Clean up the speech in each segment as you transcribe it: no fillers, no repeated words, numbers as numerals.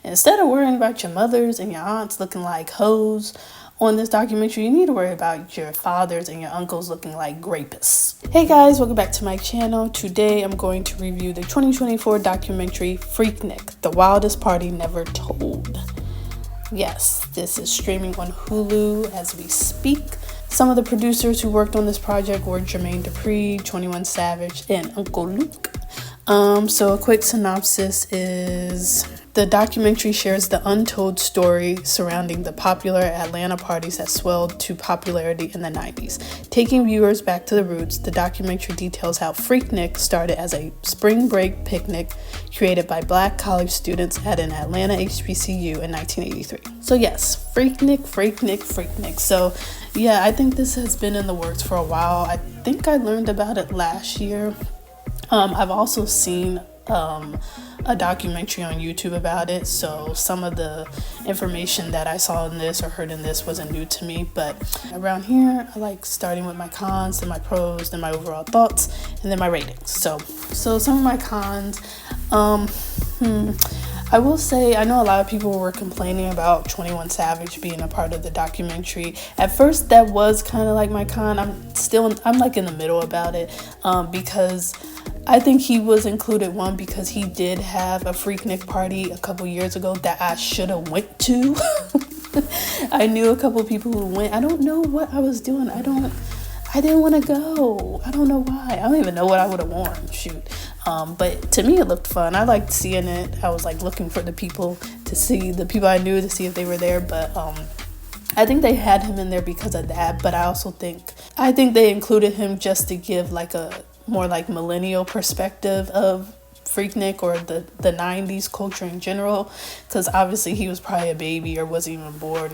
instead of worrying about your mothers and your aunts looking like hoes on this documentary, you need to worry about your fathers and your uncles looking like rapists. Hey guys, welcome back to my channel. Today I'm going to review the 2024 documentary Freaknik, The Wildest Party Never Told. Yes, this is streaming on Hulu as we speak. Some of the producers who worked on this project were Jermaine Dupri, 21 Savage, and Uncle Luke. So a quick synopsis is the documentary shares the untold story surrounding the popular Atlanta parties that swelled to popularity in the 90s. Taking viewers back to the roots, the documentary details how Freaknik started as a spring break picnic created by Black college students at an Atlanta HBCU in 1983. So yes, Freaknik. So yeah, I think this has been in the works for a while. I think I learned about it last year. I've also seen a documentary on YouTube about it, so some of the information that I saw in this or heard in this wasn't new to me. But around here, I like starting with my cons, then my pros, then my overall thoughts, and then my ratings. So some of my cons, I will say, I know a lot of people were complaining about 21 Savage being a part of the documentary. At first, that was kind of like my con. I'm like in the middle about it, because I think he was included, one, because he did have a Freaknik party a couple years ago that I should have went to. I knew a couple people who went. I don't know what I was doing. I didn't want to go. I don't know why. I don't even know what I would have worn. Shoot. But to me, it looked fun. I liked seeing it. I was like looking for the people I knew to see if they were there. But I think they had him in there because of that. But I also think they included him just to give like a more like millennial perspective of Freaknik or the 90s culture in general, because obviously he was probably a baby or wasn't even born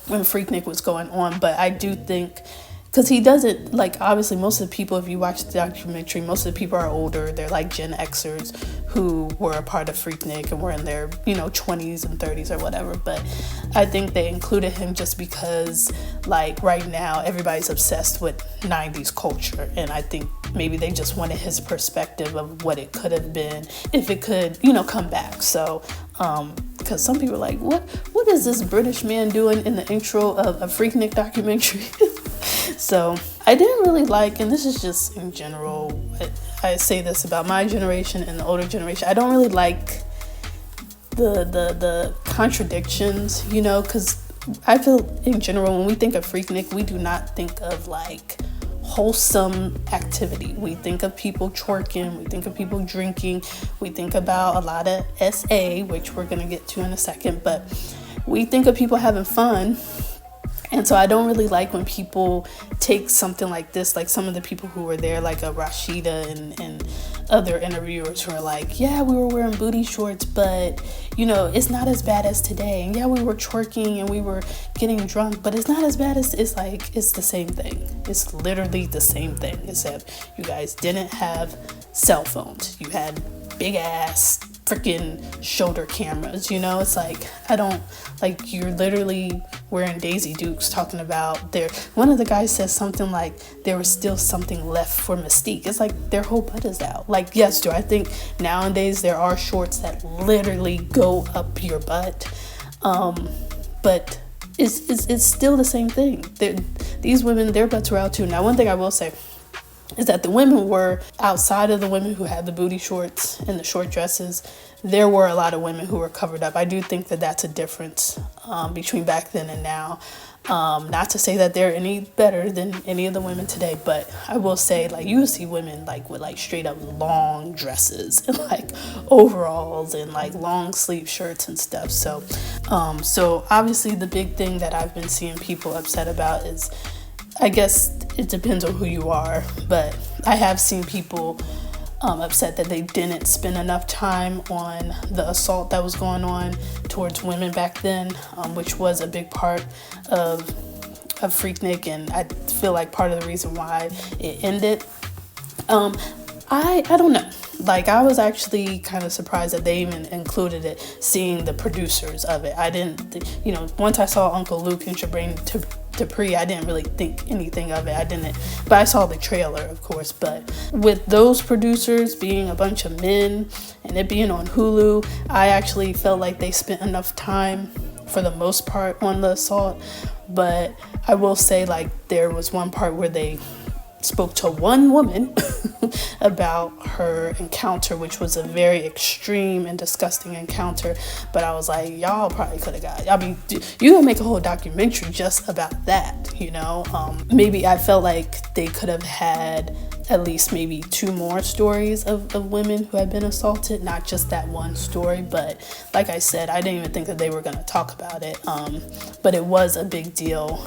when Freaknik was going on. But I do think, because he doesn't, like, obviously most of the people, if you watch the documentary, most of the people are older. They're like Gen Xers who were a part of Freaknik and were in their 20s and 30s or whatever. But I think they included him just because, like, right now everybody's obsessed with 90s culture, and I think maybe they just wanted his perspective of what it could have been if it could come back. So because some people are like, what is this British man doing in the intro of a Freaknik documentary? So I didn't really like, and this is just in general, I say this about my generation and the older generation, I don't really like the contradictions, because I feel in general when we think of Freaknik, we do not think of like wholesome activity. We think of people twerking, we think of people drinking, we think about a lot of SA, which we're gonna get to in a second, but we think of people having fun. And so I don't really like when people take something like this, like some of the people who were there, like a Rashida and other interviewers who are like, yeah, we were wearing booty shorts, but it's not as bad as today. And yeah, we were twerking and we were getting drunk, but it's not as bad as, it's the same thing. It's literally the same thing, except you guys didn't have cell phones. You had big ass freaking shoulder cameras, it's like, I don't like, you're literally wearing Daisy Dukes talking about one of the guys says something like there was still something left for Mystique. It's like their whole butt is out. Like, yes, do I think nowadays there are shorts that literally go up your butt, but it's still the same thing. These women, their butts were out too. Now, one thing I will say is that the women were, outside of the women who had the booty shorts and the short dresses, there were a lot of women who were covered up. I do think that that's a difference between back then and now. Not to say that they're any better than any of the women today, but I will say, like, you see women like with like straight up long dresses and like overalls and like long sleeve shirts and stuff. So obviously the big thing that I've been seeing people upset about is, I guess it depends on who you are, but I have seen people upset that they didn't spend enough time on the assault that was going on towards women back then, which was a big part of Freaknik, and I feel like part of the reason why it ended. I don't know. Like, I was actually kind of surprised that they even included it, seeing the producers of it. I didn't, once I saw Uncle Luke and Dupree, I didn't really think anything of it. But I saw the trailer, of course. But with those producers being a bunch of men and it being on Hulu, I actually felt like they spent enough time for the most part on the assault. But I will say, like, there was one part where they spoke to one woman about her encounter, which was a very extreme and disgusting encounter. But I was like, y'all probably could have got, I mean, you gonna make a whole documentary just about that, you know? Maybe I felt like they could have had at least maybe 2 more stories of women who had been assaulted, not just that one story. But like I said, I didn't even think that they were gonna talk about it. But it was a big deal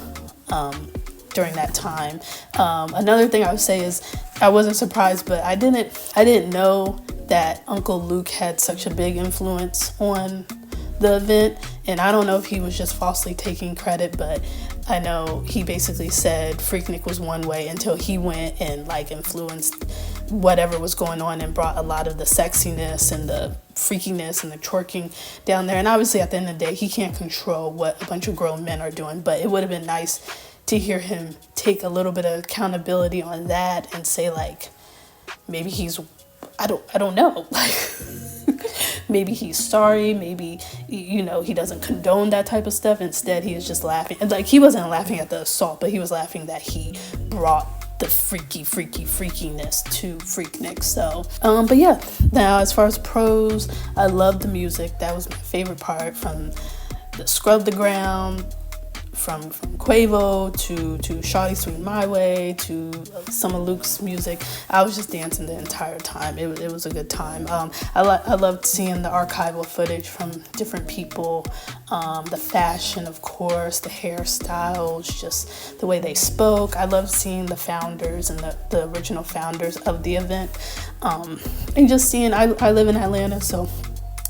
during that time. Another thing I would say is I wasn't surprised, but I didn't know that Uncle Luke had such a big influence on the event. And I don't know if he was just falsely taking credit, but I know he basically said Freaknik was one way until he went and like influenced whatever was going on and brought a lot of the sexiness and the freakiness and the twerking down there. And obviously at the end of the day, he can't control what a bunch of grown men are doing, but it would have been nice to hear him take a little bit of accountability on that and say, like, maybe he's, I don't know, like, maybe he's sorry, maybe, you know, he doesn't condone that type of stuff. Instead, he is just laughing. And like, he wasn't laughing at the assault, but he was laughing that he brought the freakiness to Freaknik. So, but yeah, now as far as pros, I love the music. That was my favorite part, from the Scrub the Ground, from Quavo to Shawty Swing My Way to some of Luke's music. I was just dancing the entire time. It was a good time. I loved seeing the archival footage from different people, the fashion, of course, the hairstyles, just the way they spoke. I loved seeing the founders and the original founders of the event, and just seeing, I live in Atlanta, so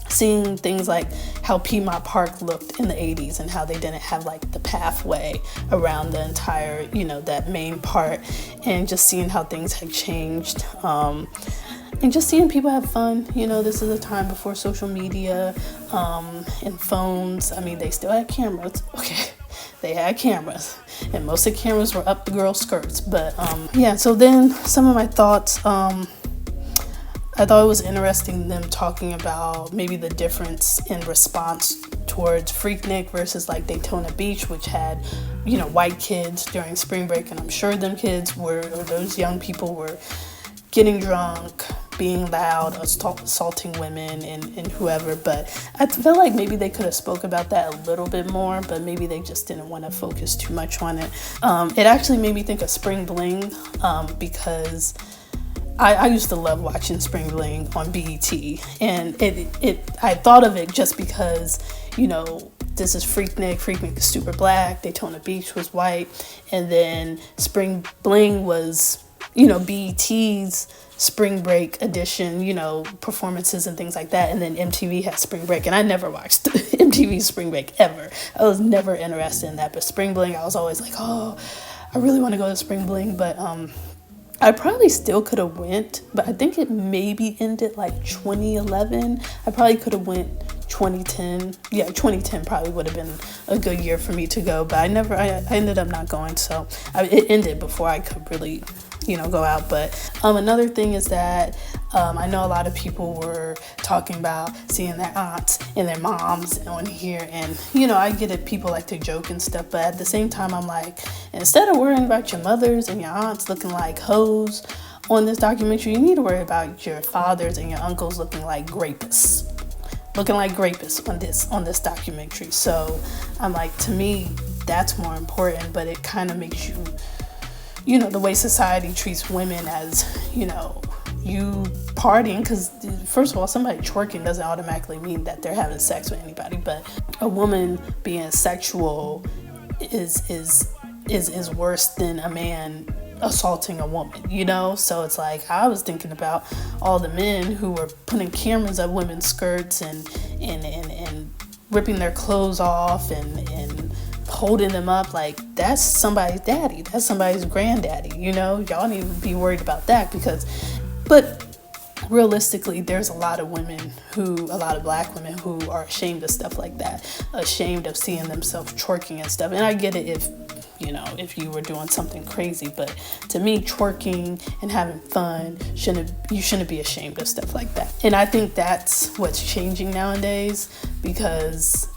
seeing things like how Piedmont Park looked in the 80s and how they didn't have like the pathway around the entire, you know, that main part, and just seeing how things had changed, and just seeing people have fun. You know, this is a time before social media and phones. I mean, they still had cameras, okay. They had cameras, and most of the cameras were up the girls' skirts. But yeah, so then some of my thoughts, I thought it was interesting them talking about maybe the difference in response towards Freaknik versus like Daytona Beach, which had, you know, white kids during spring break. And I'm sure them kids were, or those young people were getting drunk, being loud, assaulting women and whoever. But I felt like maybe they could have spoke about that a little bit more, but maybe they just didn't want to focus too much on it. It actually made me think of Spring Bling, because I used to love watching Spring Bling on BET, and I thought of it just because, you know, this is Freaknik. Freaknik is super black. Daytona Beach was white, and then Spring Bling was, you know, BET's spring break edition, you know, performances and things like that. And then MTV had spring break, and I never watched MTV's spring break ever. I was never interested in that. But Spring Bling, I was always like, oh, I really want to go to Spring Bling, but I probably still could have went, but I think it maybe ended like 2011. I probably could have went 2010. Yeah, 2010 probably would have been a good year for me to go, but I ended up not going. So it ended before I could really, you know, go out. But another thing is that I know a lot of people were talking about seeing their aunts and their moms on here, and you know, I get it, people like to joke and stuff, but at the same time I'm like, instead of worrying about your mothers and your aunts looking like hoes on this documentary, you need to worry about your fathers and your uncles looking like rapists on this documentary. So I'm like, to me, that's more important. But it kind of makes you, you know, the way society treats women as, you know, you partying, because first of all, somebody twerking doesn't automatically mean that they're having sex with anybody, but a woman being sexual is worse than a man assaulting a woman, you know? So it's like, I was thinking about all the men who were putting cameras up women's skirts and ripping their clothes off and holding them up. Like, that's somebody's daddy, that's somebody's granddaddy, you know? Y'all need to be worried about that, but realistically, there's a lot of black women who are ashamed of stuff like that, ashamed of seeing themselves twerking and stuff. And I get it if you were doing something crazy, but to me, twerking and having fun, you shouldn't be ashamed of stuff like that. And I think that's what's changing nowadays, because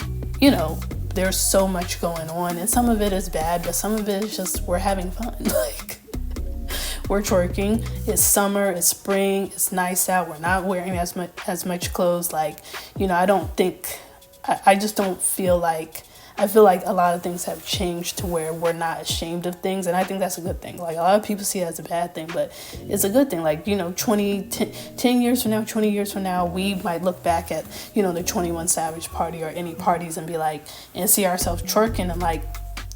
there's so much going on, and some of it is bad, but some of it is just we're having fun. Like, we're twerking. It's summer, it's spring, it's nice out. We're not wearing as much clothes. Like, I just don't feel like, I feel like a lot of things have changed to where we're not ashamed of things, and I think that's a good thing. Like, a lot of people see it as a bad thing, but it's a good thing. Like, 10 years from now, 20 years from now, we might look back at, the 21 Savage party or any parties and be like, and see ourselves twerking and like,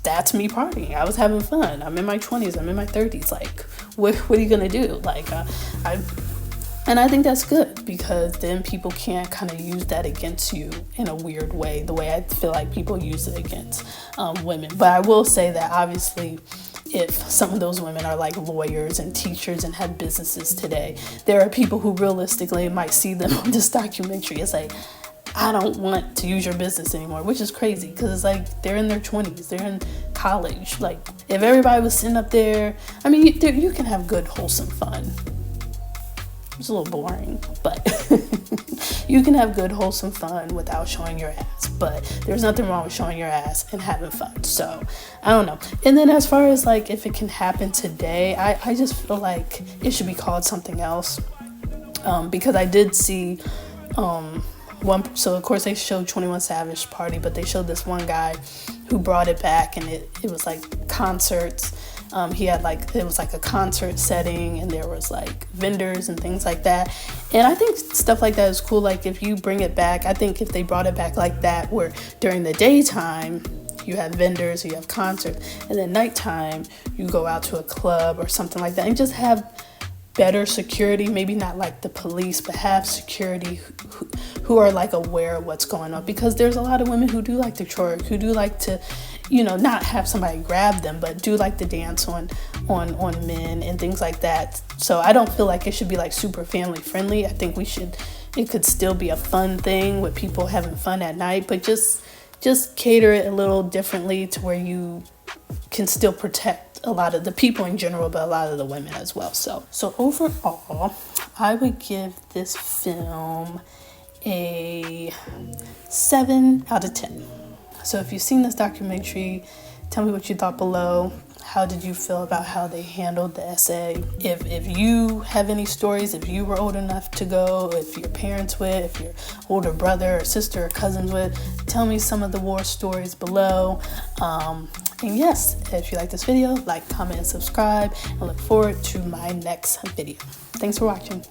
that's me partying. I was having fun. I'm in my 20s. I'm in my 30s. Like, what are you going to do? Like, and I think that's good, because then people can't kind of use that against you in a weird way, the way I feel like people use it against women. But I will say that obviously, if some of those women are like lawyers and teachers and have businesses today, there are people who realistically might see them on this documentary and say, I don't want to use your business anymore, which is crazy, because it's like they're in their 20s, they're in college. Like, if everybody was sitting up there, I mean, you can have good, wholesome fun. It's a little boring, but you can have good, wholesome fun without showing your ass. But there's nothing wrong with showing your ass and having fun. So, I don't know. And then as far as like if it can happen today, I just feel like it should be called something else. Because I did see so of course they showed 21 Savage party, but they showed this one guy who brought it back, and it was like concerts. He had it was like a concert setting, and there was like vendors and things like that. And I think stuff like that is cool. Like, if you bring it back, I think if they brought it back like that, where during the daytime you have vendors, you have concerts, and then nighttime you go out to a club or something like that, and just have better security, maybe not like the police, but have security who are like aware of what's going on, because there's a lot of women who do like to twerk, who do like to, not have somebody grab them, but do like to dance on men and things like that. So I don't feel like it should be like super family friendly. I think it could still be a fun thing with people having fun at night, but just cater it a little differently to where you can still protect a lot of the people in general, but a lot of the women as well. So overall, I would give this film a 7 out of 10. So if you've seen this documentary, tell me what you thought below. How did you feel about how they handled the essay? If you have any stories, if you were old enough to go, if your parents went, if your older brother or sister or cousins went, tell me some of the war stories below. And yes, if you like this video, like, comment, and subscribe, and look forward to my next video. Thanks for watching.